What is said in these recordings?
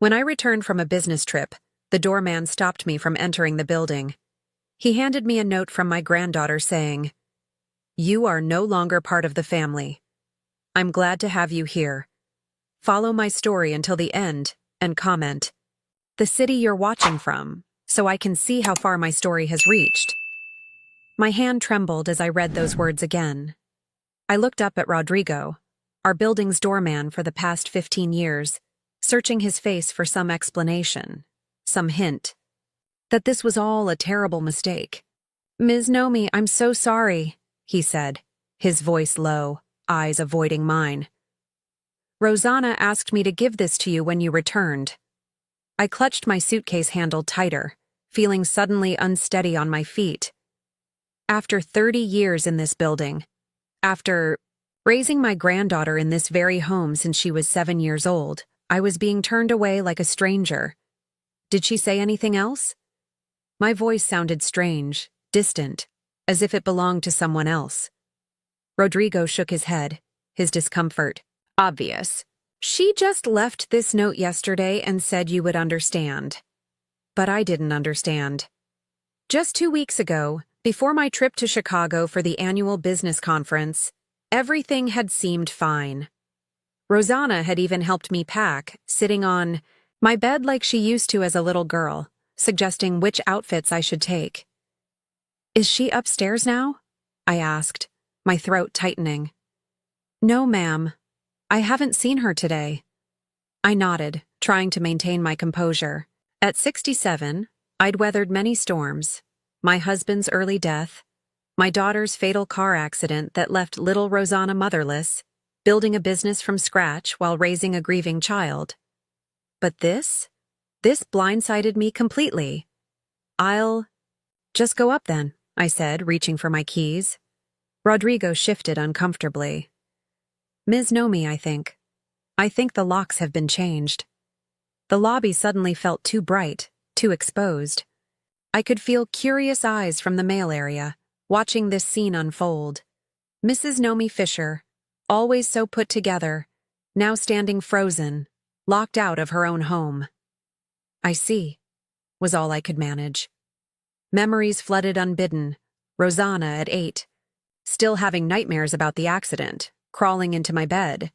When I returned from a business trip, the doorman stopped me from entering the building. He handed me a note from my granddaughter saying, "You are no longer part of the family. I'm glad to have you here. Follow my story until the end and comment the city you're watching from so I can see how far my story has reached." My hand trembled as I read those words again. I looked up at Rodrigo, our building's doorman for the past 15 years, searching his face for some explanation, some hint, that this was all a terrible mistake. "Ms. Nomi, I'm so sorry," he said, his voice low, eyes avoiding mine. "Rosanna asked me to give this to you when you returned." I clutched my suitcase handle tighter, feeling suddenly unsteady on my feet. After 30 years in this building, after raising my granddaughter in this very home since she was 7 years old, I was being turned away like a stranger. Did she say anything else? My voice sounded strange, distant, as if it belonged to someone else. Rodrigo shook his head, his discomfort obvious. "She just left this note yesterday and said you would understand." But I didn't understand. Just 2 weeks ago, before my trip to Chicago for the annual business conference, everything had seemed fine. Rosanna had even helped me pack, sitting on my bed like she used to as a little girl, suggesting which outfits I should take. "Is she upstairs now?" I asked, my throat tightening. "No, ma'am. I haven't seen her today." I nodded, trying to maintain my composure. At 67, I'd weathered many storms. My husband's early death, my daughter's fatal car accident that left little Rosanna motherless, building a business from scratch while raising a grieving child. But this blindsided me completely. "I'll just go up then," I said, reaching for my keys. Rodrigo shifted uncomfortably. "Ms. Nomi, I think the locks have been changed." The lobby suddenly felt too bright, too exposed. I could feel curious eyes from the mail area, watching this scene unfold. Mrs. Nomi Fisher, always so put together, now standing frozen, locked out of her own home. "I see," was all I could manage. Memories flooded unbidden. Rosanna at 8, still having nightmares about the accident, crawling into my bed.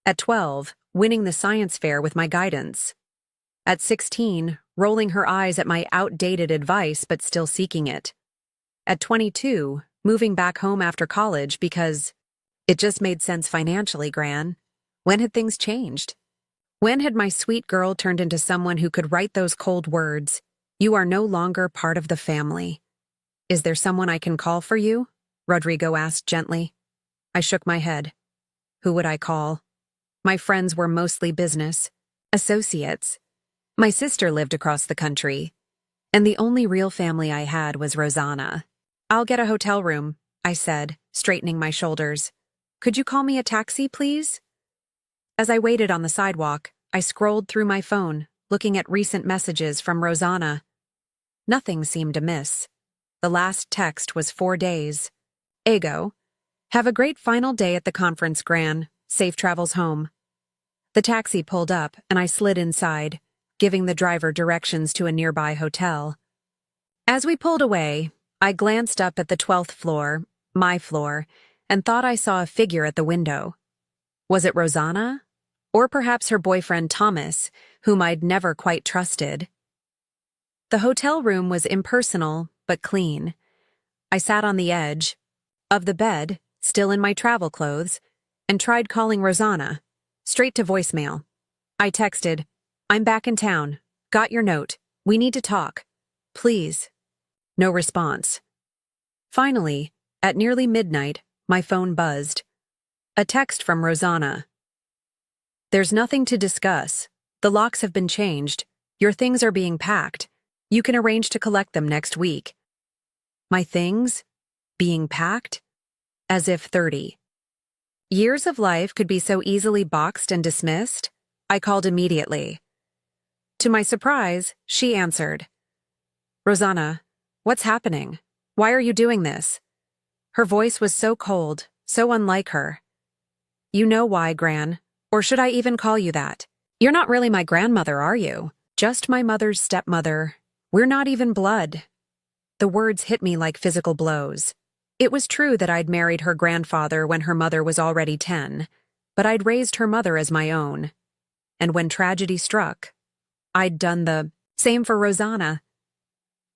At 12, winning the science fair with my guidance. At 16, rolling her eyes at my outdated advice but still seeking it. At 22, moving back home after college because it just made sense financially, Gran. When had things changed? When had my sweet girl turned into someone who could write those cold words, "You are no longer part of the family"? "Is there someone I can call for you?" Rodrigo asked gently. I shook my head. Who would I call? My friends were mostly business, associates. My sister lived across the country, and the only real family I had was Rosanna. "I'll get a hotel room," I said, straightening my shoulders. "Could you call me a taxi, please?" As I waited on the sidewalk, I scrolled through my phone, looking at recent messages from Rosanna. Nothing seemed amiss. The last text was 4 days. "Ego. Have a great final day at the conference, Gran. Safe travels home." The taxi pulled up, and I slid inside, giving the driver directions to a nearby hotel. As we pulled away, I glanced up at the 12th floor, my floor, and thought I saw a figure at the window. Was it Rosanna? Or perhaps her boyfriend Thomas, whom I'd never quite trusted? The hotel room was impersonal, but clean. I sat on the edge of the bed, still in my travel clothes, and tried calling Rosanna, straight to voicemail. I texted, "I'm back in town. Got your note. We need to talk. Please." No response. Finally, at nearly midnight, my phone buzzed. A text from Rosanna. "There's nothing to discuss. The locks have been changed. Your things are being packed. You can arrange to collect them next week." My things? Being packed? As if 30 years of life could be so easily boxed and dismissed. I called immediately. To my surprise, she answered. "Rosanna, what's happening? Why are you doing this?" Her voice was so cold, so unlike her. "You know why, Gran. Or should I even call you that? You're not really my grandmother, are you? Just my mother's stepmother. We're not even blood. The words hit me like physical blows. It was true that I'd married her grandfather when her mother was already 10, but I'd raised her mother as my own. And when tragedy struck, I'd done the same for Rosanna.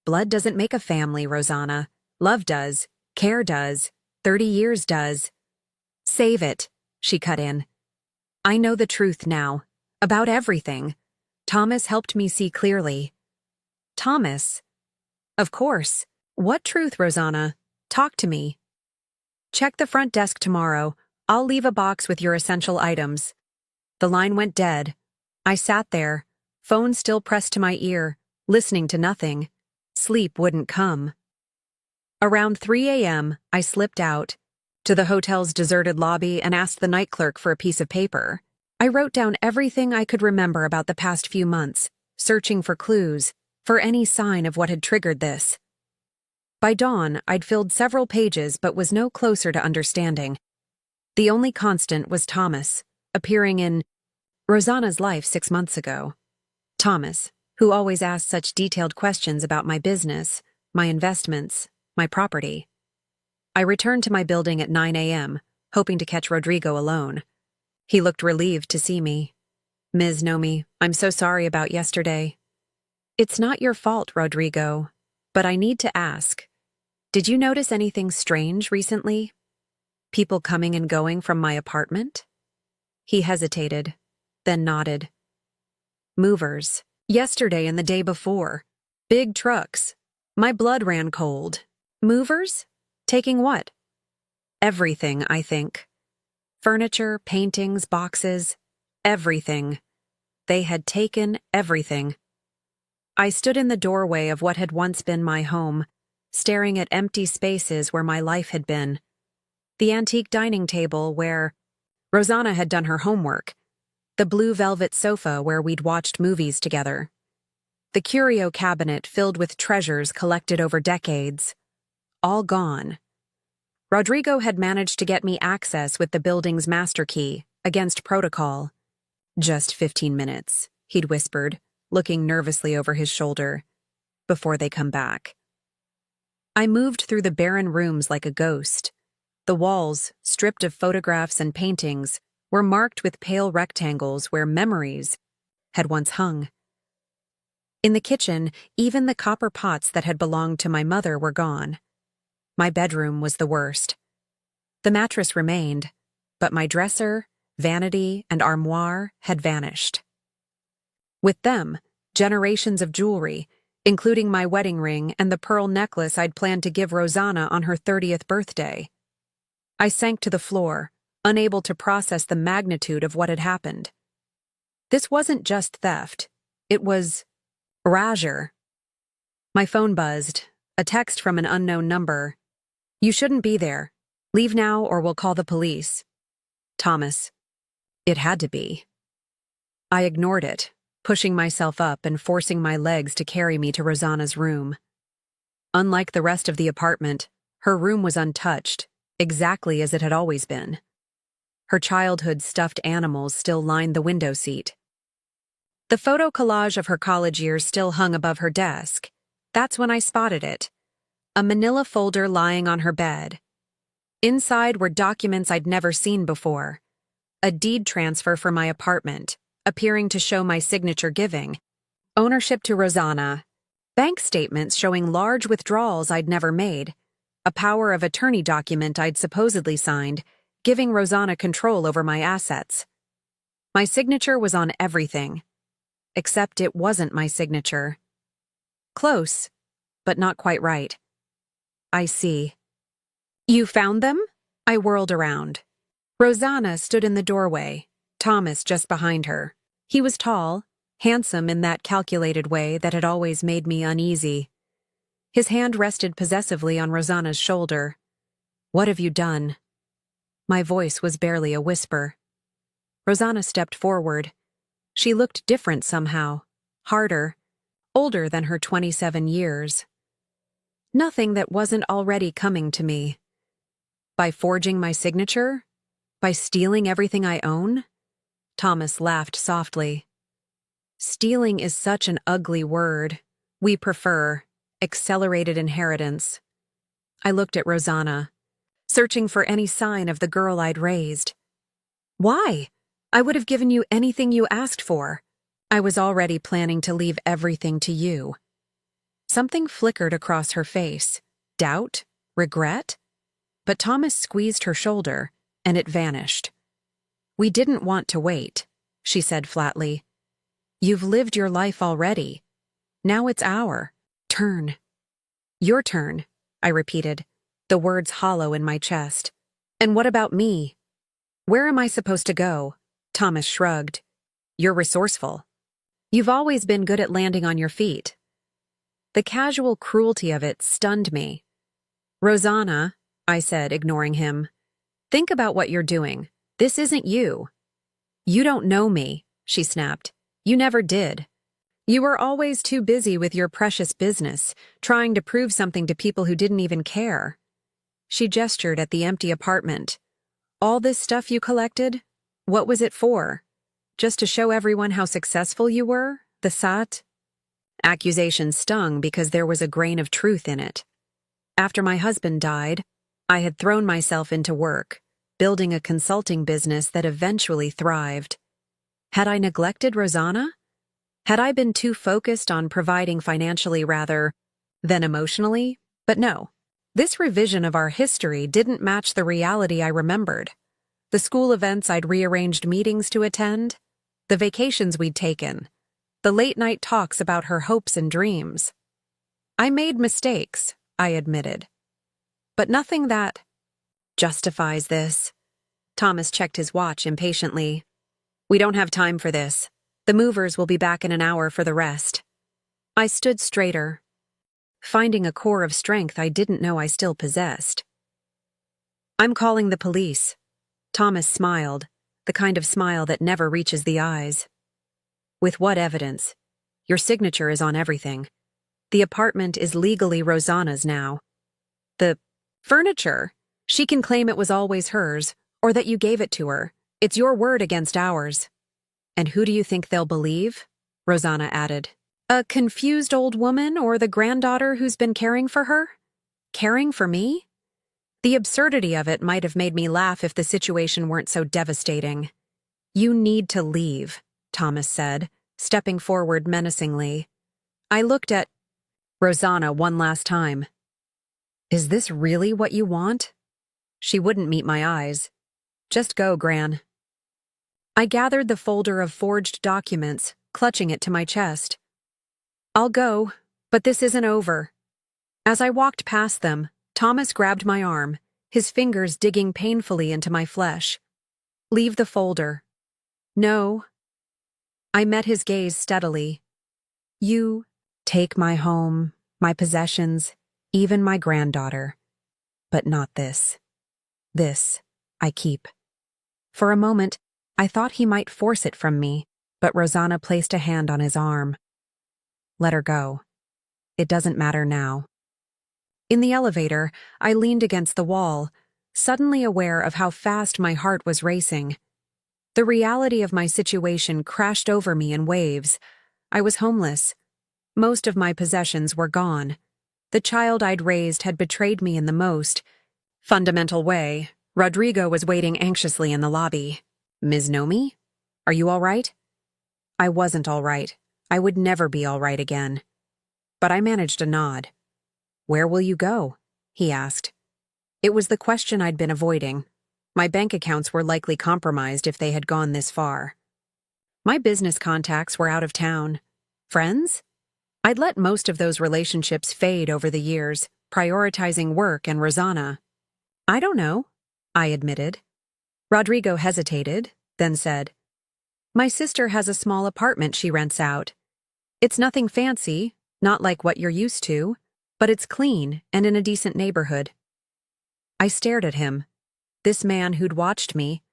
Blood doesn't make a family, Rosanna. Love does. Care does. 30 years does. Save it, she cut in. I know the truth now. About everything. Thomas helped me see clearly. Thomas? Of course. What truth, Rosanna? Talk to me. Check the front desk tomorrow. I'll leave a box with your essential items. The line went dead. I sat there, phone still pressed to my ear, listening to nothing. Sleep wouldn't come. Around 3 a.m., I slipped out to the hotel's deserted lobby and asked the night clerk for a piece of paper. I wrote down everything I could remember about the past few months, searching for clues, for any sign of what had triggered this. By dawn, I'd filled several pages but was no closer to understanding. The only constant was Thomas, appearing in Rosanna's life 6 months ago. Thomas, who always asked such detailed questions about my business, my investments, my property. I returned to my building at 9 a.m., hoping to catch Rodrigo alone. He looked relieved to see me. Ms. Nomi, I'm so sorry about yesterday. It's not your fault, Rodrigo, but I need to ask. Did you notice anything strange recently? People coming and going from my apartment? He hesitated, then nodded. Movers. Yesterday and the day before. Big trucks. My blood ran cold. Movers? Taking what? Everything, I think. Furniture, paintings, boxes. Everything. They had taken everything. I stood in the doorway of what had once been my home, staring at empty spaces where my life had been. The antique dining table where Rosanna had done her homework. The blue velvet sofa where we'd watched movies together. The curio cabinet filled with treasures collected over decades. All gone. Rodrigo had managed to get me access with the building's master key, against protocol. Just 15 minutes, he'd whispered, looking nervously over his shoulder, before they come back. I moved through the barren rooms like a ghost. The walls, stripped of photographs and paintings, were marked with pale rectangles where memories had once hung. In the kitchen, even the copper pots that had belonged to my mother were gone. My bedroom was the worst. The mattress remained, but my dresser, vanity, and armoire had vanished. With them, generations of jewelry, including my wedding ring and the pearl necklace I'd planned to give Rosanna on her 30th birthday. I sank to the floor, unable to process the magnitude of what had happened. This wasn't just theft. It was Rajer. My phone buzzed, a text from an unknown number. You shouldn't be there. Leave now or we'll call the police. Thomas. It had to be. I ignored it, pushing myself up and forcing my legs to carry me to Rosanna's room. Unlike the rest of the apartment, her room was untouched, exactly as it had always been. Her childhood stuffed animals still lined the window seat. The photo collage of her college years still hung above her desk. That's when I spotted it. A manila folder lying on her bed. Inside were documents I'd never seen before. A deed transfer for my apartment, appearing to show my signature giving. Ownership to Rosanna. Bank statements showing large withdrawals I'd never made. A power of attorney document I'd supposedly signed, giving Rosanna control over my assets. My signature was on everything. Except it wasn't my signature. Close, but not quite right. I see. You found them? I whirled around. Rosanna stood in the doorway, Thomas just behind her. He was tall, handsome in that calculated way that had always made me uneasy. His hand rested possessively on Rosanna's shoulder. What have you done? My voice was barely a whisper. Rosanna stepped forward. She looked different somehow, harder, older than her 27 years. Nothing that wasn't already coming to me. By forging my signature? By stealing everything I own? Thomas laughed softly. Stealing is such an ugly word. We prefer accelerated inheritance. I looked at Rosanna, searching for any sign of the girl I'd raised. Why? I would have given you anything you asked for. I was already planning to leave everything to you. Something flickered across her face. Doubt? Regret? But Thomas squeezed her shoulder, and it vanished. We didn't want to wait, she said flatly. You've lived your life already. Now it's our turn. Your turn, I repeated, the words hollow in my chest. And what about me? Where am I supposed to go? Thomas shrugged. You're resourceful. You've always been good at landing on your feet. The casual cruelty of it stunned me. Rosanna, I said, ignoring him, think about what you're doing. This isn't you. You don't know me, she snapped. You never did. You were always too busy with your precious business, trying to prove something to people who didn't even care. She gestured at the empty apartment. All this stuff you collected? What was it for? Just to show everyone how successful you were? The sat? Accusation stung because there was a grain of truth in it. After my husband died, I had thrown myself into work, building a consulting business that eventually thrived. Had I neglected Rosanna? Had I been too focused on providing financially rather than emotionally? But no, this revision of our history didn't match the reality I remembered. The school events I'd rearranged meetings to attend, the vacations we'd taken, the late-night talks about her hopes and dreams. I made mistakes, I admitted. But nothing that justifies this. Thomas checked his watch impatiently. We don't have time for this. The movers will be back in an hour for the rest. I stood straighter, finding a core of strength I didn't know I still possessed. I'm calling the police. Thomas smiled, the kind of smile that never reaches the eyes. With what evidence? Your signature is on everything. The apartment is legally Rosanna's now. The furniture? She can claim it was always hers, or that you gave it to her. It's your word against ours. And who do you think they'll believe? Rosanna added. A confused old woman or the granddaughter who's been caring for her? Caring for me? The absurdity of it might have made me laugh if the situation weren't so devastating. You need to leave, Thomas said, stepping forward menacingly. I looked at Rosanna one last time. Is this really what you want? She wouldn't meet my eyes. Just go, Gran. I gathered the folder of forged documents, clutching it to my chest. I'll go, but this isn't over. As I walked past them, Thomas grabbed my arm, his fingers digging painfully into my flesh. Leave the folder. No. I met his gaze steadily. You take my home, my possessions, even my granddaughter. But not this. This I keep. For a moment, I thought he might force it from me, but Rosanna placed a hand on his arm. Let her go. It doesn't matter now. In the elevator, I leaned against the wall, suddenly aware of how fast my heart was racing. The reality of my situation crashed over me in waves. I was homeless. Most of my possessions were gone. The child I'd raised had betrayed me in the most fundamental way. Rodrigo was waiting anxiously in the lobby. Ms. Nomi? Are you all right? I wasn't all right. I would never be all right again. But I managed a nod. Where will you go? He asked. It was the question I'd been avoiding. My bank accounts were likely compromised if they had gone this far. My business contacts were out of town. Friends? I'd let most of those relationships fade over the years, prioritizing work and Rosanna. I don't know, I admitted. Rodrigo hesitated, then said, My sister has a small apartment she rents out. It's nothing fancy, not like what you're used to, but it's clean and in a decent neighborhood. I stared at him. This man who'd watched me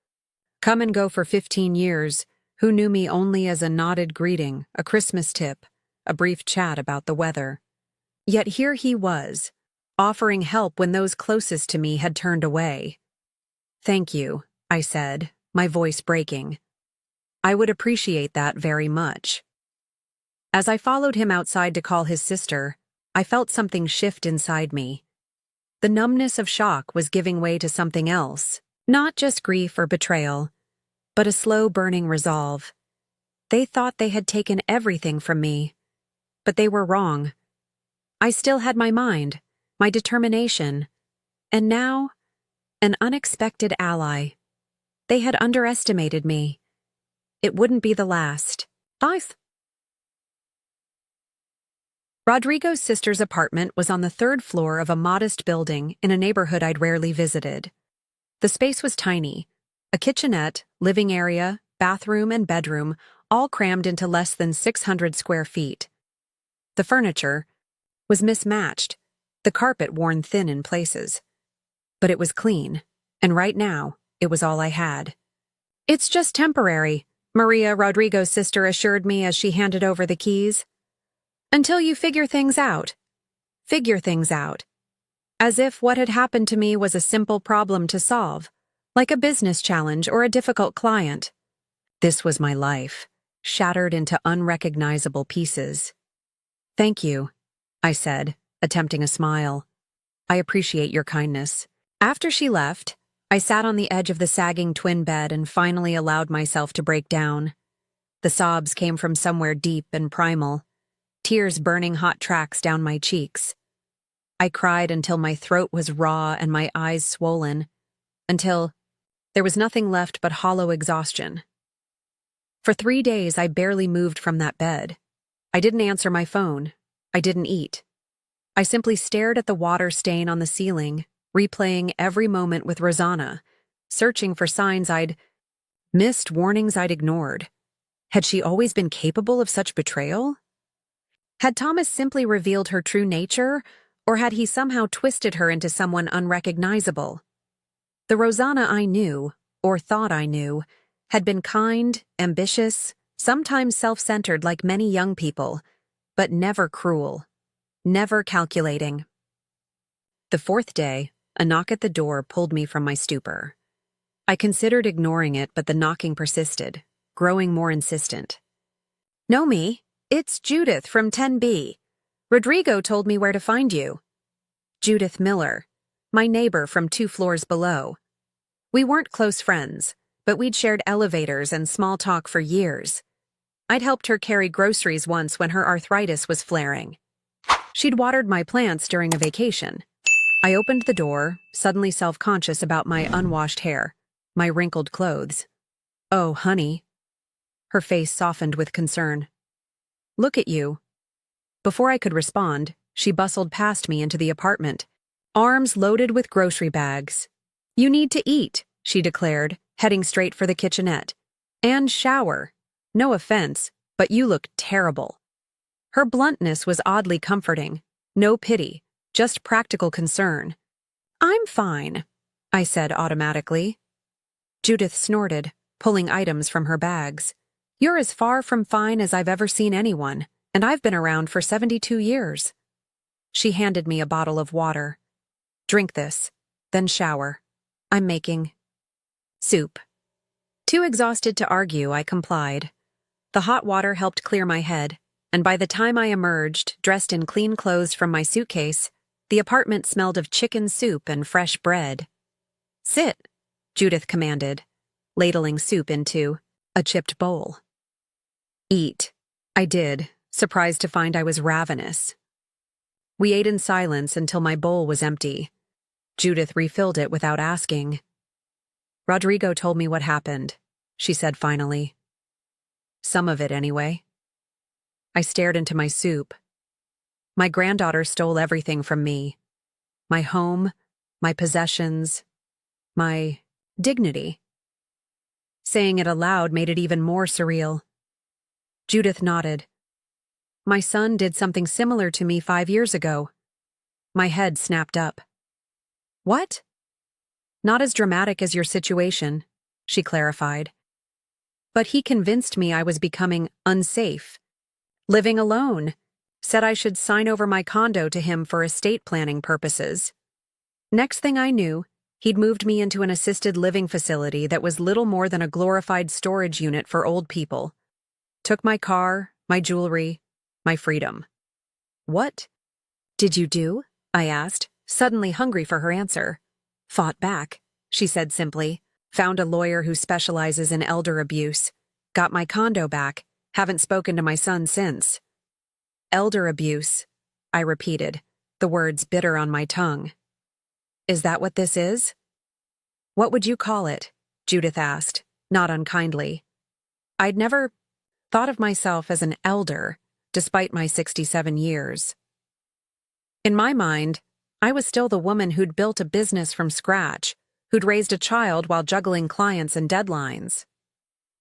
come and go for 15 years, who knew me only as a nodded greeting, a Christmas tip, a brief chat about the weather. Yet here he was, offering help when those closest to me had turned away. Thank you, I said, my voice breaking. I would appreciate that very much. As I followed him outside to call his sister, I felt something shift inside me. The numbness of shock was giving way to something else, not just grief or betrayal, but a slow burning resolve. They thought they had taken everything from me, but they were wrong. I still had my mind, my determination, and now, an unexpected ally. They had underestimated me. It wouldn't be the last. Rodrigo's sister's apartment was on the third floor of a modest building in a neighborhood I'd rarely visited. The space was tiny, a kitchenette, living area, bathroom, and bedroom, all crammed into less than 600 square feet. The furniture was mismatched, the carpet worn thin in places. But it was clean, and right now, it was all I had. "It's just temporary," Maria, Rodrigo's sister, assured me as she handed over the keys. "Until you figure things out. Figure things out." As if what had happened to me was a simple problem to solve, like a business challenge or a difficult client. This was my life, shattered into unrecognizable pieces. "Thank you," I said, attempting a smile. "I appreciate your kindness." After she left, I sat on the edge of the sagging twin bed and finally allowed myself to break down. The sobs came from somewhere deep and primal, tears burning hot tracks down my cheeks. I cried until my throat was raw and my eyes swollen, until there was nothing left but hollow exhaustion. For 3 days, I barely moved from that bed. I didn't answer my phone. I didn't eat. I simply stared at the water stain on the ceiling, replaying every moment with Rosanna, searching for signs I'd missed, warnings I'd ignored. Had she always been capable of such betrayal? Had Thomas simply revealed her true nature, or had he somehow twisted her into someone unrecognizable? The Rosanna I knew, or thought I knew, had been kind, ambitious, sometimes self-centered like many young people, but never cruel, never calculating. The 4th day, a knock at the door pulled me from my stupor. I considered ignoring it, but the knocking persisted, growing more insistent. "Know me? It's Judith from 10B. Rodrigo told me where to find you." Judith Miller, my neighbor from 2 floors below. We weren't close friends, but we'd shared elevators and small talk for years. I'd helped her carry groceries once when her arthritis was flaring. She'd watered my plants during a vacation. I opened the door, suddenly self-conscious about my unwashed hair, my wrinkled clothes. "Oh, honey." Her face softened with concern. "Look at you." Before I could respond, she bustled past me into the apartment, arms loaded with grocery bags. "You need to eat," she declared, heading straight for the kitchenette. "And shower. No offense, but you look terrible." Her bluntness was oddly comforting. No pity, just practical concern. "I'm fine," I said automatically. Judith snorted, pulling items from her bags. "You're as far from fine as I've ever seen anyone, and I've been around for 72 years. She handed me a bottle of water. "Drink this, then shower. I'm making soup." Too exhausted to argue, I complied. The hot water helped clear my head, and by the time I emerged, dressed in clean clothes from my suitcase, the apartment smelled of chicken soup and fresh bread. "Sit," Judith commanded, ladling soup into a chipped bowl. "Eat." I did, surprised to find I was ravenous. We ate in silence until my bowl was empty. Judith refilled it without asking. "Rodrigo told me what happened," she said finally. "Some of it, anyway." I stared into my soup. My granddaughter stole everything from me. My home, my possessions, my dignity. Saying it aloud made it even more surreal. Judith nodded. "My son did something similar to me 5 years ago." My head snapped up. "What?" "Not as dramatic as your situation," she clarified. "But he convinced me I was becoming unsafe. Living alone. Said I should sign over my condo to him for estate planning purposes. Next thing I knew, he'd moved me into an assisted living facility that was little more than a glorified storage unit for old people. Took my car, my jewelry, My freedom. What did you do? I asked, suddenly hungry for her answer. Fought back, she said simply. Found a lawyer who specializes in elder abuse. Got my condo back. Haven't spoken to my son since. Elder abuse, I repeated, the words bitter on my tongue. Is that what this is? What would you call it? Judith asked, not unkindly. I'd never thought of myself as an elder, despite my 67 years. In my mind, I was still the woman who'd built a business from scratch, who'd raised a child while juggling clients and deadlines.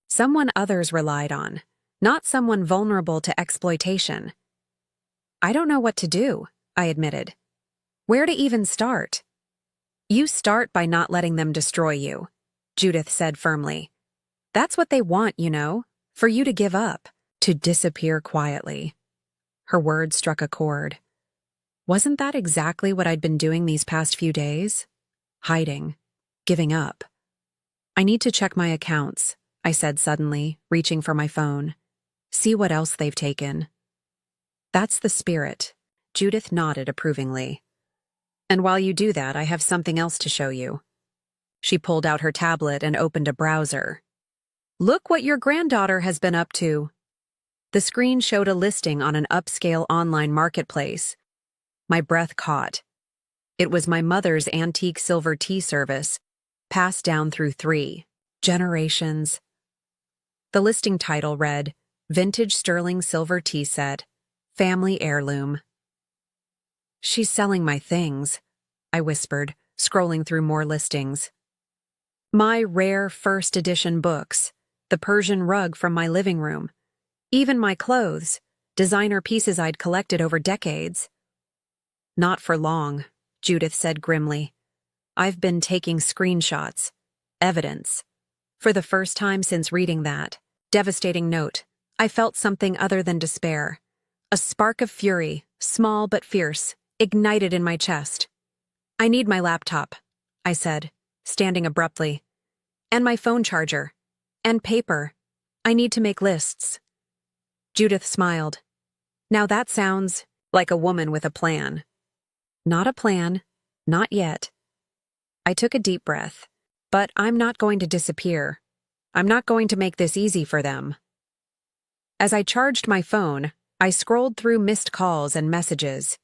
Someone others relied on, not someone vulnerable to exploitation. I don't know what to do, I admitted. Where to even start? You start by not letting them destroy you, Judith said firmly. That's what they want, you know, for you to give up, to disappear quietly. Her words struck a chord. Wasn't that exactly what I'd been doing these past few days? Hiding, giving up. I need to check my accounts, I said suddenly, reaching for my phone. See what else they've taken. That's the spirit, Judith nodded approvingly. And while you do that, I have something else to show you. She pulled out her tablet and opened a browser. Look what your granddaughter has been up to. The screen showed a listing on an upscale online marketplace. My breath caught. It was my mother's antique silver tea service, passed down through 3 generations. The listing title read, Vintage Sterling Silver Tea Set, Family Heirloom. She's selling my things, I whispered, scrolling through more listings. My rare first edition books, the Persian rug from my living room, even my clothes, designer pieces I'd collected over decades. Not for long, Judith said grimly. I've been taking screenshots. Evidence. For the first time since reading that devastating note, I felt something other than despair. A spark of fury, small but fierce, ignited in my chest. I need my laptop, I said, standing abruptly. And my phone charger. And paper. I need to make lists. Judith smiled. Now that sounds like a woman with a plan. Not a plan. Not yet. I took a deep breath. But I'm not going to disappear. I'm not going to make this easy for them. As I charged my phone, I scrolled through missed calls and messages.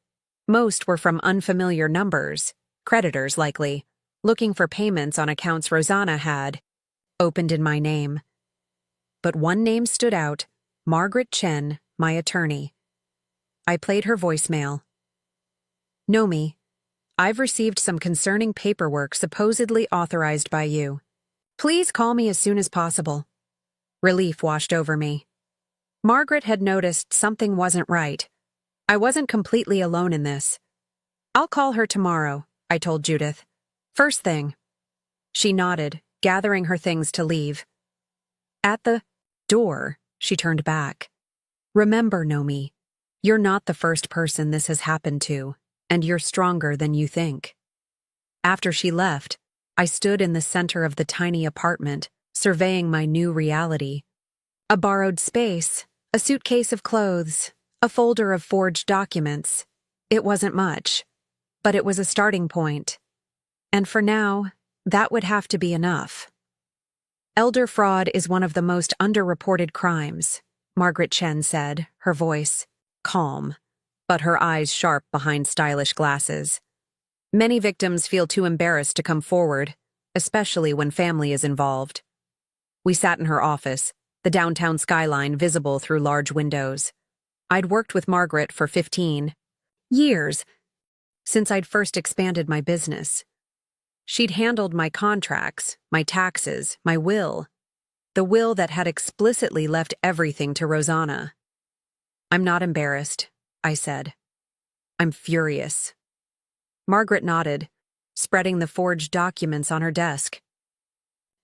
Most were from unfamiliar numbers, creditors likely, looking for payments on accounts Rosanna had opened in my name. But one name stood out, Margaret Chen, my attorney. I played her voicemail. Nomi, I've received some concerning paperwork supposedly authorized by you. Please call me as soon as possible. Relief washed over me. Margaret had noticed something wasn't right. I wasn't completely alone in this. I'll call her tomorrow, I told Judith. First thing. She nodded, gathering her things to leave. At the door, she turned back. Remember, Nomi, you're not the first person this has happened to, and you're stronger than you think. After she left, I stood in the center of the tiny apartment, surveying my new reality. A borrowed space, a suitcase of clothes, a folder of forged documents. It wasn't much, but it was a starting point. And for now, that would have to be enough. Elder fraud is one of the most underreported crimes, Margaret Chen said, her voice calm, but her eyes sharp behind stylish glasses. Many victims feel too embarrassed to come forward, especially when family is involved. We sat in her office, the downtown skyline visible through large windows. I'd worked with Margaret for 15 years, since I'd first expanded my business. She'd handled my contracts, my taxes, my will, the will that had explicitly left everything to Rosanna. I'm not embarrassed, I said. I'm furious. Margaret nodded, spreading the forged documents on her desk.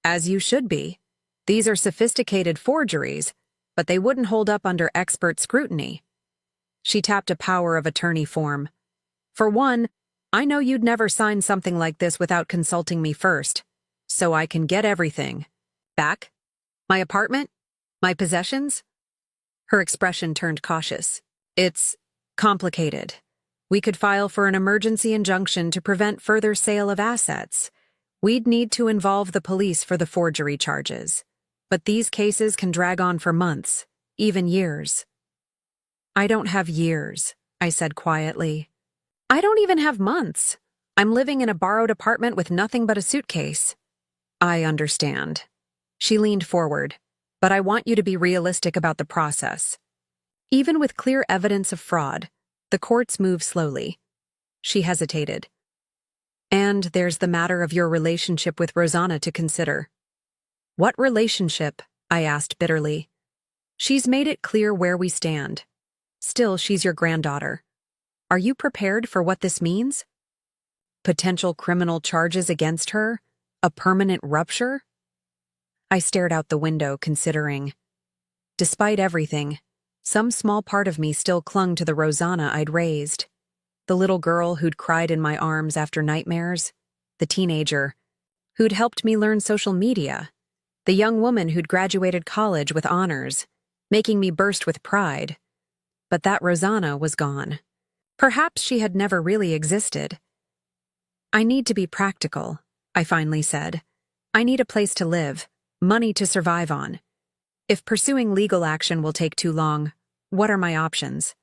As you should be. These are sophisticated forgeries, but they wouldn't hold up under expert scrutiny. She tapped a power of attorney form. For one, I know you'd never sign something like this without consulting me first, so I can get everything. Back? My apartment? My possessions? Her expression turned cautious. It's complicated. We could file for an emergency injunction to prevent further sale of assets. We'd need to involve the police for the forgery charges. But these cases can drag on for months, even years. I don't have years, I said quietly. I don't even have months. I'm living in a borrowed apartment with nothing but a suitcase. I understand. She leaned forward, but I want you to be realistic about the process. Even with clear evidence of fraud, the courts move slowly. She hesitated. And there's the matter of your relationship with Rosanna to consider. What relationship? I asked bitterly. She's made it clear where we stand. Still, she's your granddaughter. Are you prepared for what this means? Potential criminal charges against her? A permanent rupture? I stared out the window, considering. Despite everything, some small part of me still clung to the Rosanna I'd raised. The little girl who'd cried in my arms after nightmares. The teenager who'd helped me learn social media. The young woman who'd graduated college with honors, making me burst with pride. But that Rosanna was gone. Perhaps she had never really existed. I need to be practical, I finally said. I need a place to live, money to survive on. If pursuing legal action will take too long, what are my options?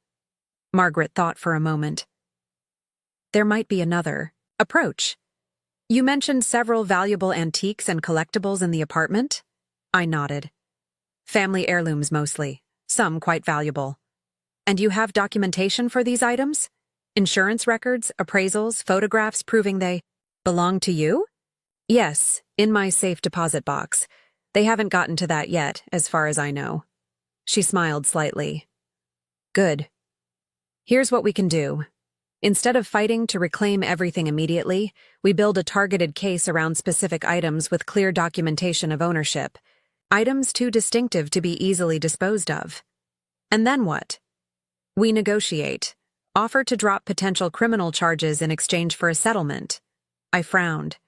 Margaret thought for a moment. There might be another approach. You mentioned several valuable antiques and collectibles in the apartment? I nodded. Family heirlooms mostly, some quite valuable. And you have documentation for these items? Insurance records, appraisals, photographs proving they belong to you? Yes, in my safe deposit box. They haven't gotten to that yet, as far as I know. She smiled slightly. Good. Here's what we can do. Instead of fighting to reclaim everything immediately, we build a targeted case around specific items with clear documentation of ownership. Items too distinctive to be easily disposed of. And then what? We negotiate. Offer to drop potential criminal charges in exchange for a settlement. I frowned.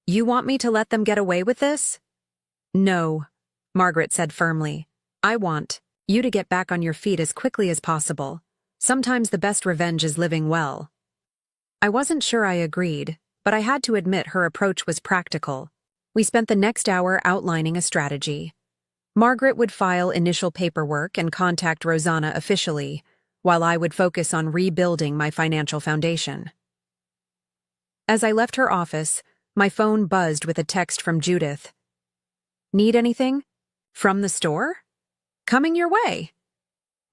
You want me to let them get away with this? No, Margaret said firmly. I want you to get back on your feet as quickly as possible. Sometimes the best revenge is living well. I wasn't sure I agreed, but I had to admit her approach was practical. We spent the next hour outlining a strategy. Margaret would file initial paperwork and contact Rosanna officially, while I would focus on rebuilding my financial foundation. As I left her office, my phone buzzed with a text from Judith. Need anything? From the store? Coming your way.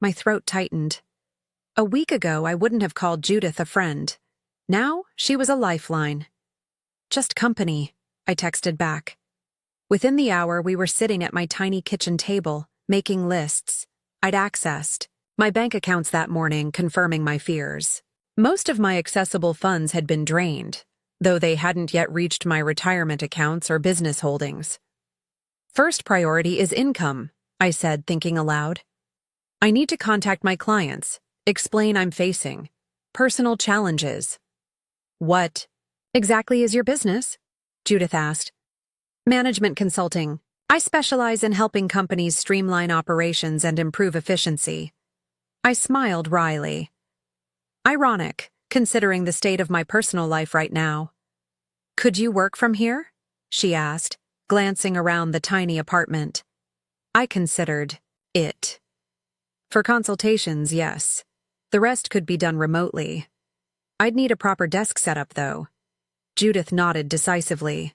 My throat tightened. A week ago, I wouldn't have called Judith a friend. Now, she was a lifeline. Just company, I texted back. Within the hour, we were sitting at my tiny kitchen table, making lists. I'd accessed my bank accounts that morning, confirming my fears. Most of my accessible funds had been drained, though they hadn't yet reached my retirement accounts or business holdings. First priority is income, I said, thinking aloud. I need to contact my clients, explain I'm facing personal challenges. What exactly is your business? Judith asked. Management consulting. I specialize in helping companies streamline operations and improve efficiency. I smiled wryly. Ironic, considering the state of my personal life right now. Could you work from here? She asked, glancing around the tiny apartment. I considered it. For consultations, yes. The rest could be done remotely. I'd need a proper desk setup, though. Judith nodded decisively.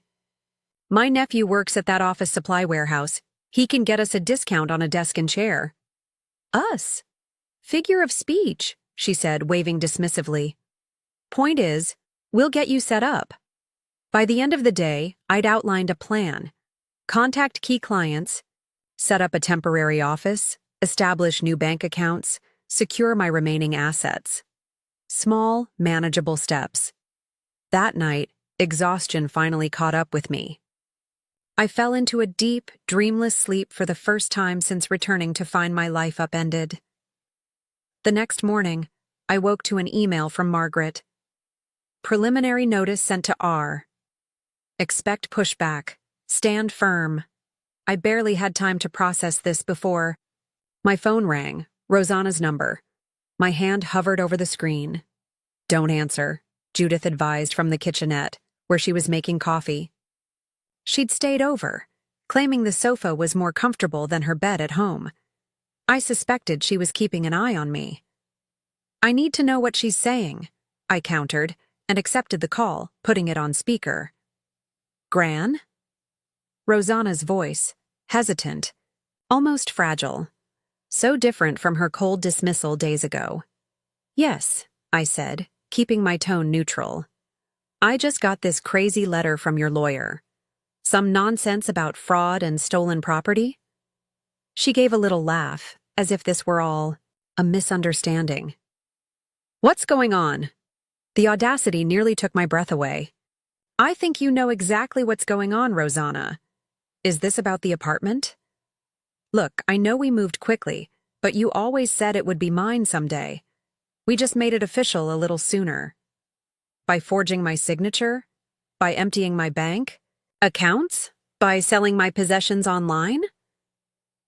My nephew works at that office supply warehouse. He can get us a discount on a desk and chair. Us? Figure of speech, she said, waving dismissively. Point is, we'll get you set up. By the end of the day, I'd outlined a plan. Contact key clients, set up a temporary office, establish new bank accounts, secure my remaining assets. Small, manageable steps. That night, exhaustion finally caught up with me. I fell into a deep, dreamless sleep for the first time since returning to find my life upended. The next morning, I woke to an email from Margaret. Preliminary notice sent to R. Expect pushback. Stand firm. I barely had time to process this before my phone rang, Rosanna's number. My hand hovered over the screen. "Don't answer," Judith advised from the kitchenette, where she was making coffee. She'd stayed over, claiming the sofa was more comfortable than her bed at home. I suspected she was keeping an eye on me. "I need to know what she's saying," I countered, and accepted the call, putting it on speaker. "Gran?" Rosanna's voice, hesitant, almost fragile. So different from her cold dismissal days ago. "Yes," I said, keeping my tone neutral. "I just got this crazy letter from your lawyer. Some nonsense about fraud and stolen property?" She gave a little laugh, as if this were all a misunderstanding. "What's going on?" The audacity nearly took my breath away. "I think you know exactly what's going on, Rosanna. Is this about the apartment? Look, I know we moved quickly, but you always said it would be mine someday. We just made it official a little sooner. By forging my signature? By emptying my bank accounts? By selling my possessions online?"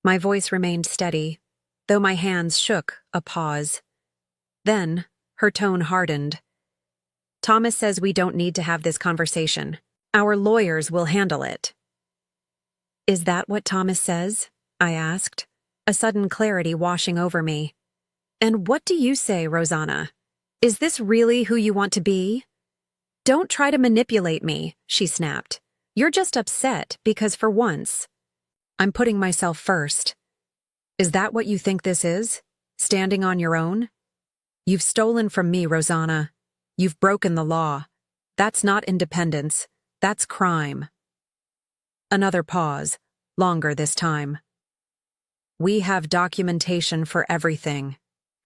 My voice remained steady, though my hands shook a pause. Then, her tone hardened. "Thomas says we don't need to have this conversation. Our lawyers will handle it." "Is that what Thomas says?" I asked, a sudden clarity washing over me. "And what do you say, Rosanna? Is this really who you want to be?" "Don't try to manipulate me," she snapped. "You're just upset because for once, I'm putting myself first. Is that what you think this is? Standing on your own? You've stolen from me, Rosanna. You've broken the law. That's not independence. That's crime." Another pause, longer this time. "We have documentation for everything,"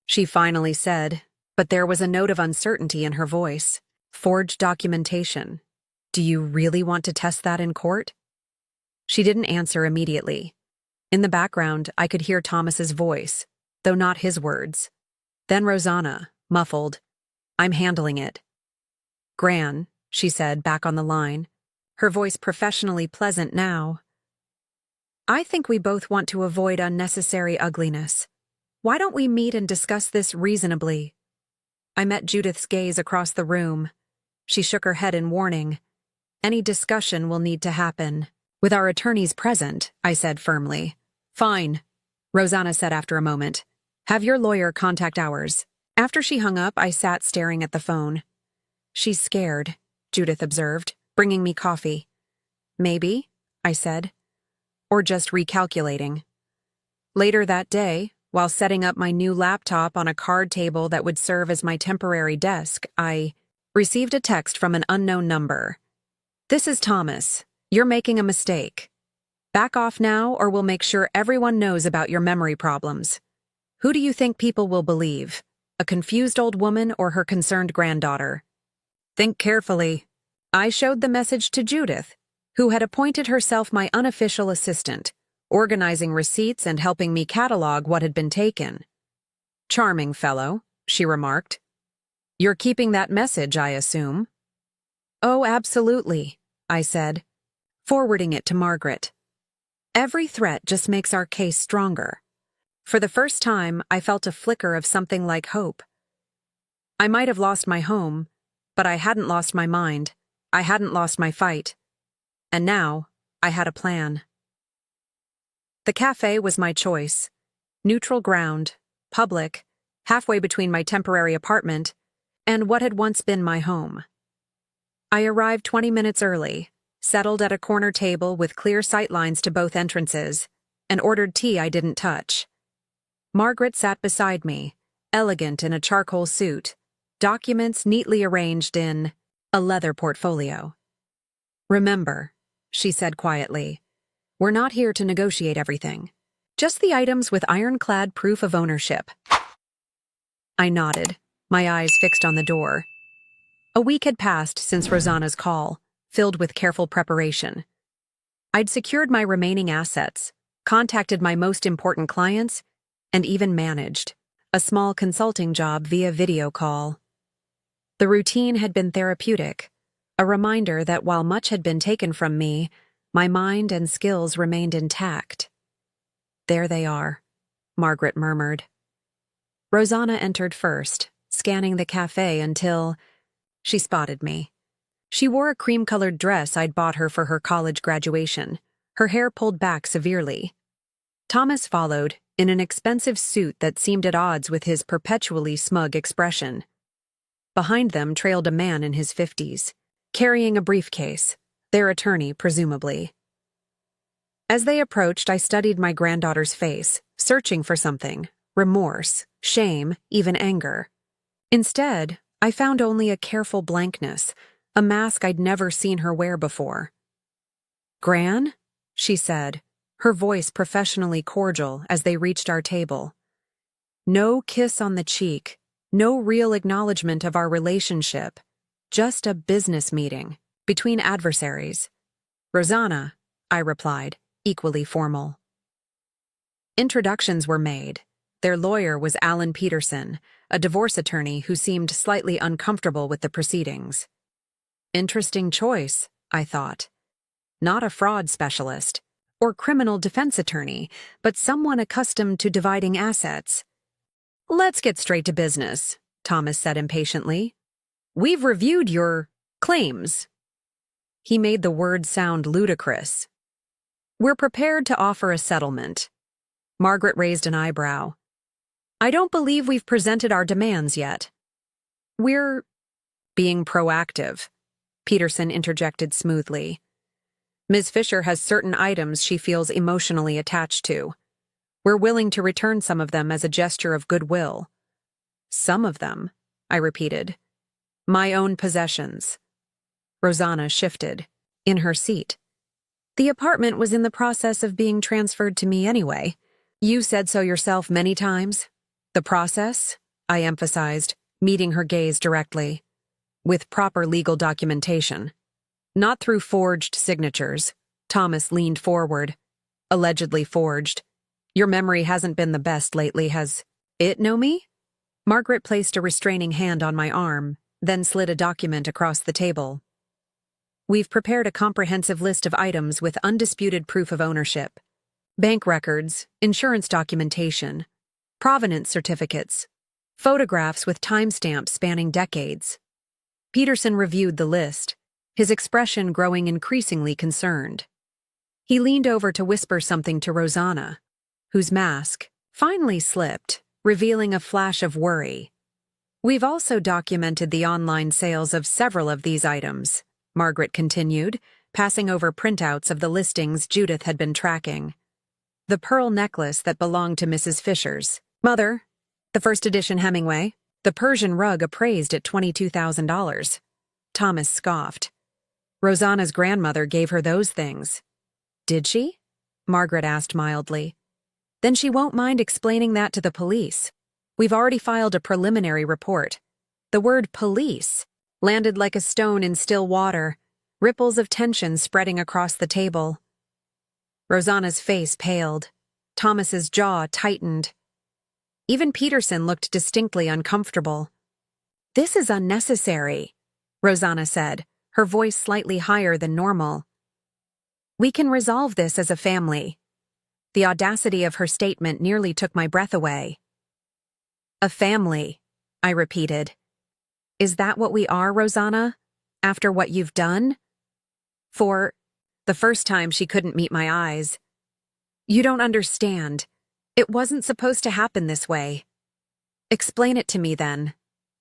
she finally said, but there was a note of uncertainty in her voice. "Forged documentation. Do you really want to test that in court?" She didn't answer immediately. In the background, I could hear Thomas's voice, though not his words. Then Rosanna, muffled, "I'm handling it." "Gran," she said, back on the line, her voice professionally pleasant now. "I think we both want to avoid unnecessary ugliness. Why don't we meet and discuss this reasonably?" I met Judith's gaze across the room. She shook her head in warning. "Any discussion will need to happen with our attorneys present," I said firmly. "Fine," Rosanna said after a moment. "Have your lawyer contact ours." After she hung up, I sat staring at the phone. "She's scared," Judith observed, bringing me coffee. "Maybe," I said. "Or just recalculating." Later that day, while setting up my new laptop on a card table that would serve as my temporary desk, I received a text from an unknown number. "This is Thomas. You're making a mistake. Back off now or we'll make sure everyone knows about your memory problems. Who do you think people will believe? A confused old woman or her concerned granddaughter? Think carefully." I showed the message to Judith, who had appointed herself my unofficial assistant, organizing receipts and helping me catalog what had been taken. "Charming fellow," she remarked. "You're keeping that message, I assume?" "Oh, absolutely," I said, forwarding it to Margaret. Every threat just makes our case stronger. For the first time, I felt a flicker of something like hope. I might have lost my home, but I hadn't lost my mind. I hadn't lost my fight. And now, I had a plan. The cafe was my choice. Neutral ground, public, halfway between my temporary apartment and what had once been my home. I arrived 20 minutes early, settled at a corner table with clear sightlines to both entrances, and ordered tea I didn't touch. Margaret sat beside me, elegant in a charcoal suit, documents neatly arranged in a leather portfolio. "Remember," she said quietly, "we're not here to negotiate everything. Just the items with ironclad proof of ownership." I nodded, my eyes fixed on the door. A week had passed since Rosanna's call, filled with careful preparation. I'd secured my remaining assets, contacted my most important clients, and even managed a small consulting job via video call. The routine had been therapeutic, a reminder that while much had been taken from me, my mind and skills remained intact. "There they are," Margaret murmured. Rosanna entered first, scanning the cafe until she spotted me. She wore a cream-colored dress I'd bought her for her college graduation, her hair pulled back severely. Thomas followed, in an expensive suit that seemed at odds with his perpetually smug expression. Behind them trailed a man in his 50s, carrying a briefcase, their attorney, presumably. As they approached, I studied my granddaughter's face, searching for something: remorse, shame, even anger. Instead, I found only a careful blankness, a mask I'd never seen her wear before. "Gran?" she said, her voice professionally cordial as they reached our table. No kiss on the cheek, no real acknowledgement of our relationship, just a business meeting between adversaries. "Rosanna," I replied, equally formal. Introductions were made. Their lawyer was Alan Peterson, a divorce attorney who seemed slightly uncomfortable with the proceedings. Interesting choice, I thought. Not a fraud specialist or criminal defense attorney, but someone accustomed to dividing assets. "Let's get straight to business," Thomas said impatiently. "We've reviewed your claims." He made the word sound ludicrous. "We're prepared to offer a settlement." Margaret raised an eyebrow. "I don't believe we've presented our demands yet." "We're being proactive," Peterson interjected smoothly. "Ms. Fisher has certain items she feels emotionally attached to. We're willing to return some of them as a gesture of goodwill." "Some of them," I repeated. "My own possessions." Rosanna shifted, in her seat. "The apartment was in the process of being transferred to me anyway. You said so yourself many times." "The process," I emphasized, meeting her gaze directly. "With proper legal documentation. Not through forged signatures." Thomas leaned forward. "Allegedly forged. Your memory hasn't been the best lately, has it, me?" Margaret placed a restraining hand on my arm, then slid a document across the table. "We've prepared a comprehensive list of items with undisputed proof of ownership. Bank records, insurance documentation, provenance certificates, photographs with timestamps spanning decades." Peterson reviewed the list, his expression growing increasingly concerned. He leaned over to whisper something to Rosanna, whose mask finally slipped, revealing a flash of worry. "We've also documented the online sales of several of these items," Margaret continued, passing over printouts of the listings Judith had been tracking. "The pearl necklace that belonged to Mrs. Fisher's mother, the first edition Hemingway, the Persian rug appraised at $22,000. Thomas scoffed. "Rosanna's grandmother gave her those things." "Did she?" Margaret asked mildly. "Then she won't mind explaining that to the police. We've already filed a preliminary report." The word police landed like a stone in still water, ripples of tension spreading across the table. Rosanna's face paled. Thomas's jaw tightened. Even Peterson looked distinctly uncomfortable. "This is unnecessary," Rosanna said, her voice slightly higher than normal. "We can resolve this as a family." The audacity of her statement nearly took my breath away. "A family," I repeated. "Is that what we are, Rosanna? After what you've done?" For the first time, she couldn't meet my eyes. "You don't understand. It wasn't supposed to happen this way." "Explain it to me then,"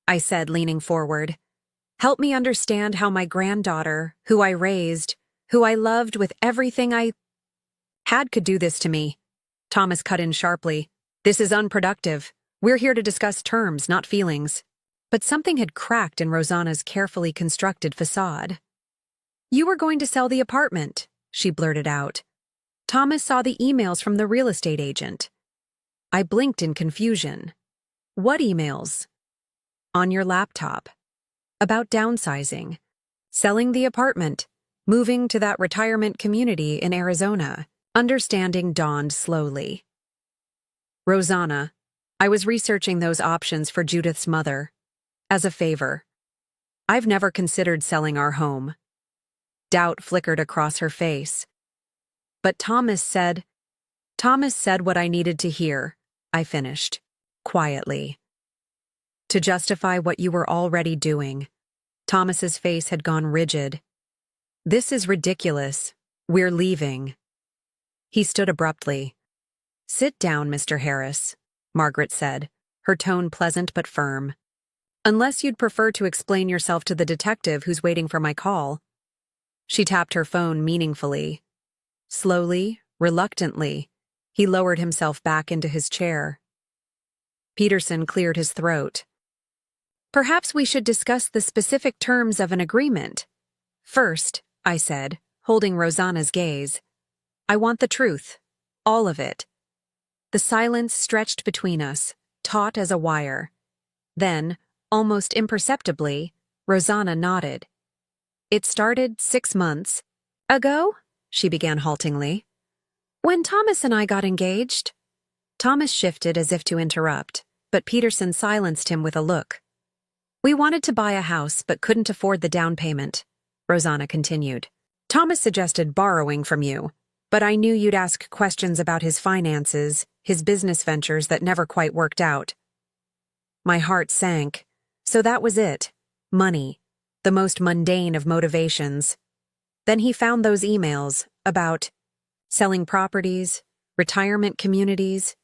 I said, leaning forward. "Help me understand how my granddaughter, who I raised, who I loved with everything I had, could do this to me." Thomas cut in sharply. "This is unproductive. We're here to discuss terms, not feelings." But something had cracked in Rosanna's carefully constructed facade. "You were going to sell the apartment," she blurted out. "Thomas saw the emails from the real estate agent." I blinked in confusion. "What emails?" "On your laptop. About downsizing. Selling the apartment. Moving to that retirement community in Arizona." Understanding dawned slowly. "Rosanna, I was researching those options for Judith's mother. As a favor. I've never considered selling our home." Doubt flickered across her face. "But Thomas said what I needed to hear," I finished, quietly. To justify what you were already doing. Thomas's face had gone rigid. This is ridiculous. We're leaving. He stood abruptly. Sit down, Mr. Harris, Margaret said, her tone pleasant but firm. Unless you'd prefer to explain yourself to the detective who's waiting for my call. She tapped her phone meaningfully. Slowly, reluctantly, he lowered himself back into his chair. Peterson cleared his throat. Perhaps we should discuss the specific terms of an agreement. First, I said, holding Rosanna's gaze. I want the truth. All of it. The silence stretched between us, taut as a wire. Then, almost imperceptibly, Rosanna nodded. It started 6 months ago, she began haltingly. When Thomas and I got engaged. Thomas shifted as if to interrupt, but Peterson silenced him with a look. We wanted to buy a house but couldn't afford the down payment, Rosanna continued. Thomas suggested borrowing from you, but I knew you'd ask questions about his finances, his business ventures that never quite worked out. My heart sank. So that was it. Money. The most mundane of motivations. Then he found those emails about selling properties, retirement communities.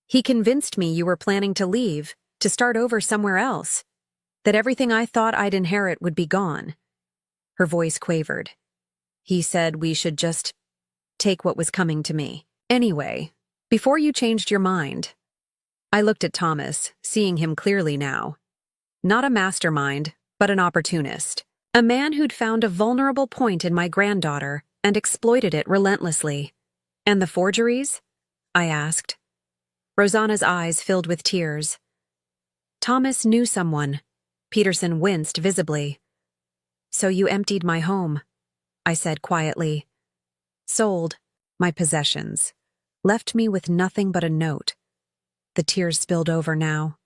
He convinced me you were planning to leave, to start over somewhere else, that everything I thought I'd inherit would be gone. Her voice quavered. He said we should just take what was coming to me. Anyway, before you changed your mind. I looked at Thomas, seeing him clearly now. Not a mastermind, but an opportunist. A man who'd found a vulnerable point in my granddaughter and exploited it relentlessly. And the forgeries? I asked. Rosanna's eyes filled with tears. Thomas knew someone. Peterson winced visibly. So you emptied my home, I said quietly. Sold my possessions. Left me with nothing but a note. The tears spilled over now.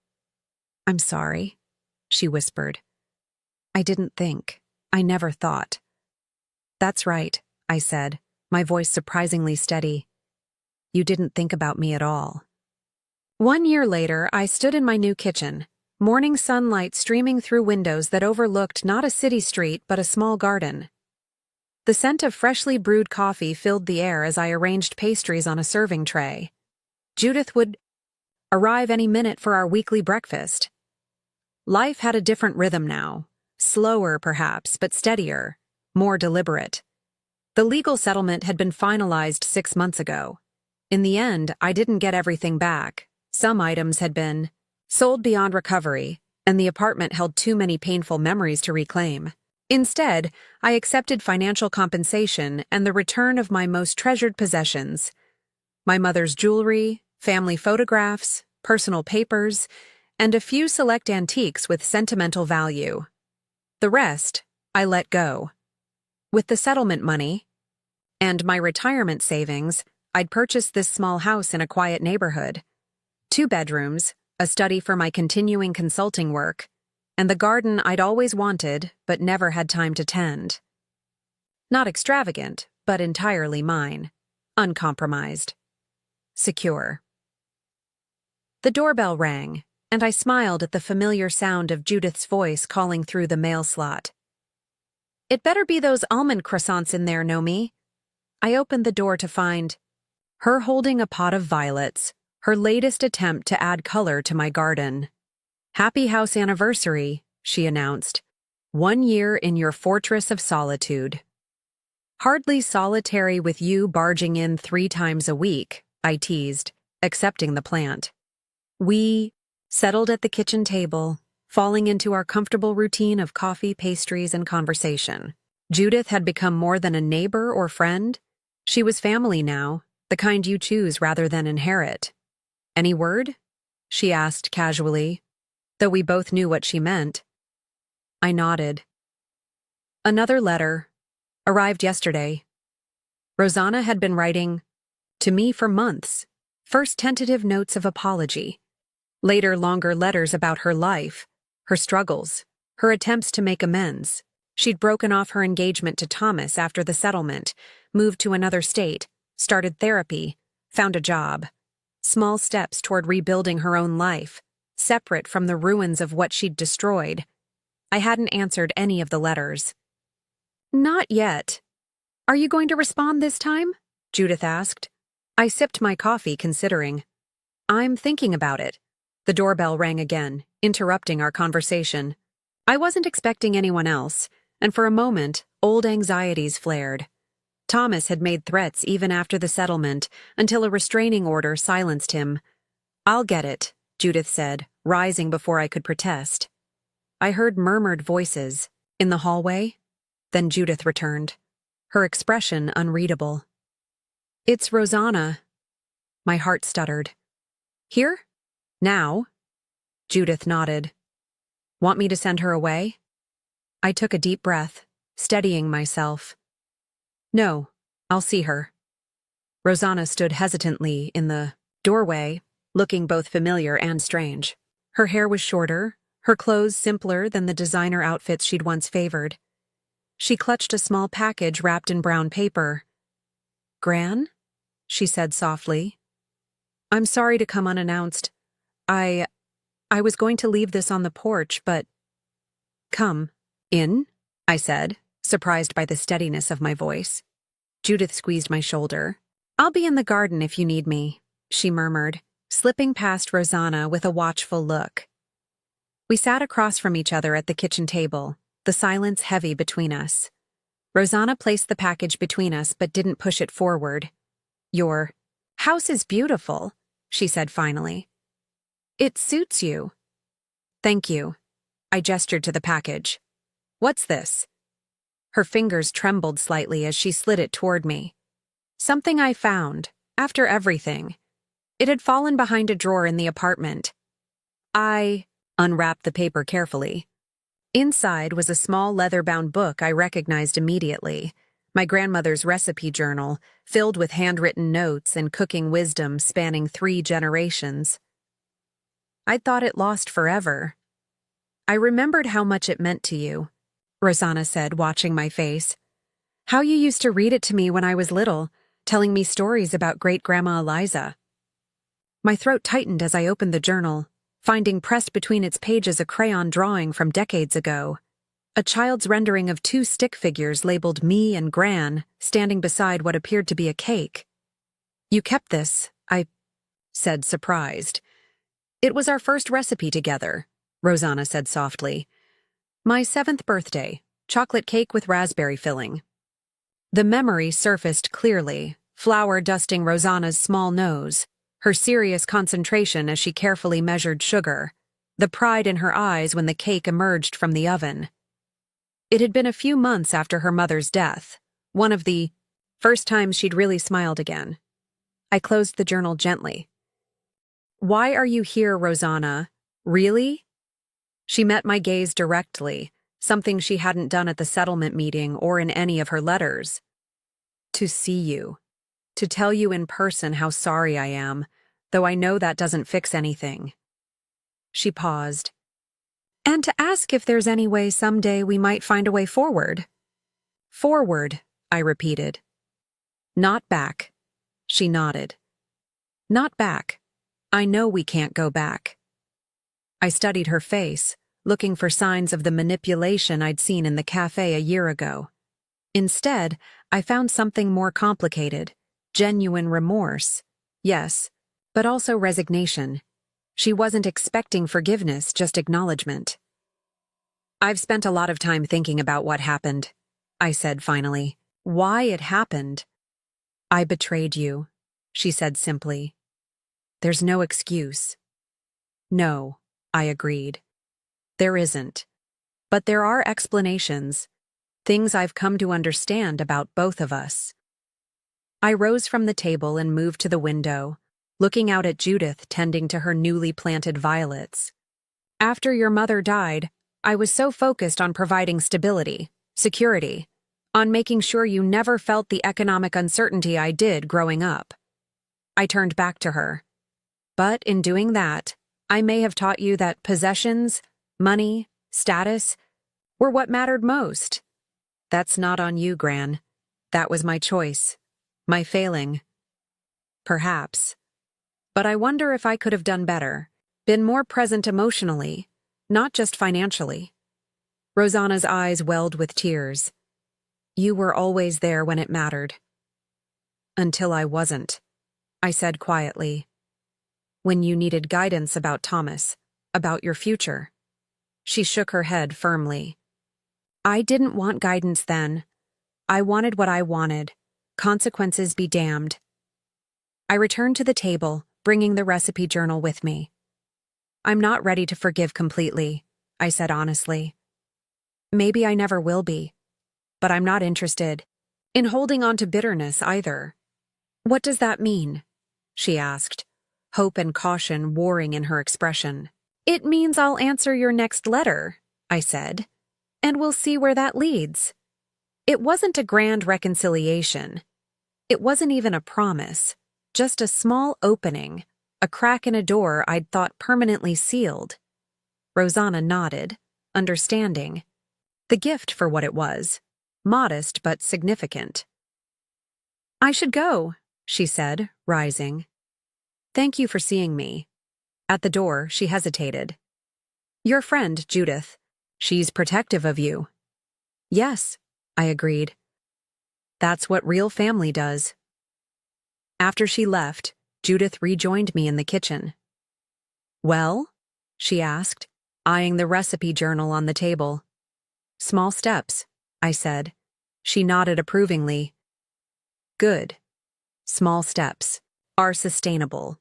I'm sorry, she whispered. I didn't think. I never thought. That's right, I said, my voice surprisingly steady. You didn't think about me at all. 1 year later, I stood in my new kitchen, morning sunlight streaming through windows that overlooked not a city street but a small garden. The scent of freshly brewed coffee filled the air as I arranged pastries on a serving tray. Judith would arrive any minute for our weekly breakfast. Life had a different rhythm now, slower perhaps, but steadier, more deliberate. The legal settlement had been finalized 6 months ago. In the end, I didn't get everything back. Some items had been sold beyond recovery, and the apartment held too many painful memories to reclaim. Instead, I accepted financial compensation and the return of my most treasured possessions. My mother's jewelry, family photographs, personal papers, and a few select antiques with sentimental value. The rest, I let go. With the settlement money and my retirement savings, I'd purchased this small house in a quiet neighborhood. 2 bedrooms, a study for my continuing consulting work, and the garden I'd always wanted but never had time to tend. Not extravagant, but entirely mine. Uncompromised. Secure. The doorbell rang, and I smiled at the familiar sound of Judith's voice calling through the mail slot. It better be those almond croissants in there, Nomi. I opened the door to find her holding a pot of violets, her latest attempt to add color to my garden. Happy house anniversary, she announced. 1 year in your fortress of solitude. Hardly solitary with you barging in 3 times a week, I teased, accepting the plant. We settled at the kitchen table, falling into our comfortable routine of coffee, pastries, and conversation. Judith had become more than a neighbor or friend. She was family now, the kind you choose rather than inherit. Any word? She asked casually, though we both knew what she meant. I nodded. Another letter. Arrived yesterday. Rosanna had been writing to me for months. First tentative notes of apology. Later longer letters about her life, her struggles, her attempts to make amends. She'd broken off her engagement to Thomas after the settlement, moved to another state, started therapy, found a job. Small steps toward rebuilding her own life, separate from the ruins of what she'd destroyed. I hadn't answered any of the letters. "Not yet. Are you going to respond this time?" Judith asked. I sipped my coffee, considering. "I'm thinking about it." The doorbell rang again, interrupting our conversation. I wasn't expecting anyone else, and for a moment, old anxieties flared. Thomas had made threats even after the settlement, until a restraining order silenced him. "I'll get it," Judith said, rising before I could protest. I heard murmured voices. In the hallway? Then Judith returned, her expression unreadable. "It's Rosanna." My heart stuttered. "Here? Now?" Judith nodded. "Want me to send her away?" I took a deep breath, steadying myself. "No, I'll see her." Rosanna stood hesitantly in the doorway, looking both familiar and strange. Her hair was shorter, her clothes simpler than the designer outfits she'd once favored. She clutched a small package wrapped in brown paper. "Gran?" she said softly. "I'm sorry to come unannounced. I was going to leave this on the porch, but—" "Come in," I said, surprised by the steadiness of my voice. Judith squeezed my shoulder. "I'll be in the garden if you need me," she murmured, slipping past Rosanna with a watchful look. We sat across from each other at the kitchen table, the silence heavy between us. Rosanna placed the package between us but didn't push it forward. "Your house is beautiful," she said finally. "It suits you." "Thank you." I gestured to the package. "What's this?" Her fingers trembled slightly as she slid it toward me. "Something I found, after everything. It had fallen behind a drawer in the apartment." I unwrapped the paper carefully. Inside was a small leather-bound book I recognized immediately, my grandmother's recipe journal, filled with handwritten notes and cooking wisdom spanning 3 generations. I'd thought it lost forever. "I remembered how much it meant to you," Rosanna said, watching my face. "How you used to read it to me when I was little, telling me stories about great-grandma Eliza." My throat tightened as I opened the journal, finding pressed between its pages a crayon drawing from decades ago. A child's rendering of 2 stick figures labeled me and Gran, standing beside what appeared to be a cake. "You kept this," I said, surprised. "It was our first recipe together," Rosanna said softly. "My 7th birthday, chocolate cake with raspberry filling." The memory surfaced clearly, flour dusting Rosanna's small nose, her serious concentration as she carefully measured sugar, the pride in her eyes when the cake emerged from the oven. It had been a few months after her mother's death, one of the first times she'd really smiled again. I closed the journal gently. "Why are you here, Rosanna? Really?" She met my gaze directly, something she hadn't done at the settlement meeting or in any of her letters. "To see you. To tell you in person how sorry I am, though I know that doesn't fix anything." She paused. "And to ask if there's any way someday we might find a way forward." "Forward," I repeated. "Not back." She nodded. "Not back. I know we can't go back." I studied her face, looking for signs of the manipulation I'd seen in the cafe a year ago. Instead, I found something more complicated, genuine remorse. Yes, but also resignation. She wasn't expecting forgiveness, just acknowledgement. "I've spent a lot of time thinking about what happened," I said finally. "Why it happened." "I betrayed you," she said simply. "There's no excuse." "No," I agreed. "There isn't. But there are explanations, things I've come to understand about both of us." I rose from the table and moved to the window, looking out at Judith tending to her newly planted violets. "After your mother died, I was so focused on providing stability, security, on making sure you never felt the economic uncertainty I did growing up." I turned back to her. "But in doing that, I may have taught you that possessions, money, status, were what mattered most. That's not on you, Gran. That was my choice. My failing. Perhaps. But I wonder if I could have done better, been more present emotionally, not just financially. Rosanna's eyes welled with tears. You were always there when it mattered. Until I wasn't, I said quietly. When you needed guidance about Thomas, about your future. She shook her head firmly. I didn't want guidance then. I wanted what I wanted. Consequences be damned. I returned to the table, bringing the recipe journal with me. I'm not ready to forgive completely, I said honestly. Maybe I never will be. But I'm not interested in holding on to bitterness either. What does that mean? She asked, hope and caution warring in her expression. It means I'll answer your next letter, I said, and we'll see where that leads. It wasn't a grand reconciliation. It wasn't even a promise, just a small opening, a crack in a door I'd thought permanently sealed. Rosanna nodded, understanding. The gift for what it was, modest but significant. I should go, she said, rising. Thank you for seeing me. At the door, she hesitated. Your friend, Judith. She's protective of you. Yes, I agreed. That's what real family does. After she left, Judith rejoined me in the kitchen. Well? She asked, eyeing the recipe journal on the table. Small steps, I said. She nodded approvingly. Good. Small steps are sustainable.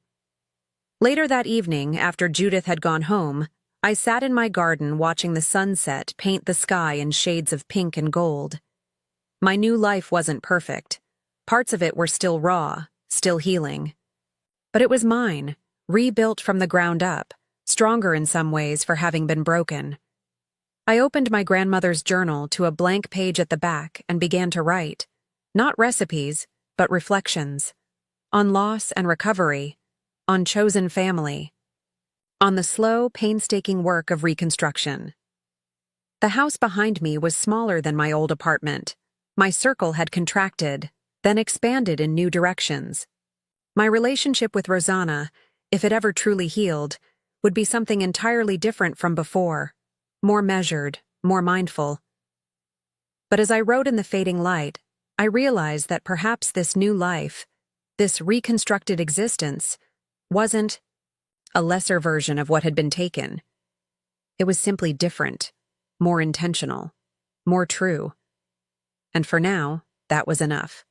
Later that evening, after Judith had gone home, I sat in my garden watching the sunset paint the sky in shades of pink and gold. My new life wasn't perfect. Parts of it were still raw, still healing. But it was mine, rebuilt from the ground up, stronger in some ways for having been broken. I opened my grandmother's journal to a blank page at the back and began to write. Not recipes, but reflections. On loss and recovery. On chosen family. On the slow, painstaking work of reconstruction. The house behind me was smaller than my old apartment. My circle had contracted, then expanded in new directions. My relationship with Rosanna, if it ever truly healed, would be something entirely different from before, more measured, more mindful. But as I wrote in the fading light, I realized that perhaps this new life, this reconstructed existence, wasn't a lesser version of what had been taken. It was simply different, more intentional, more true. And for now, that was enough.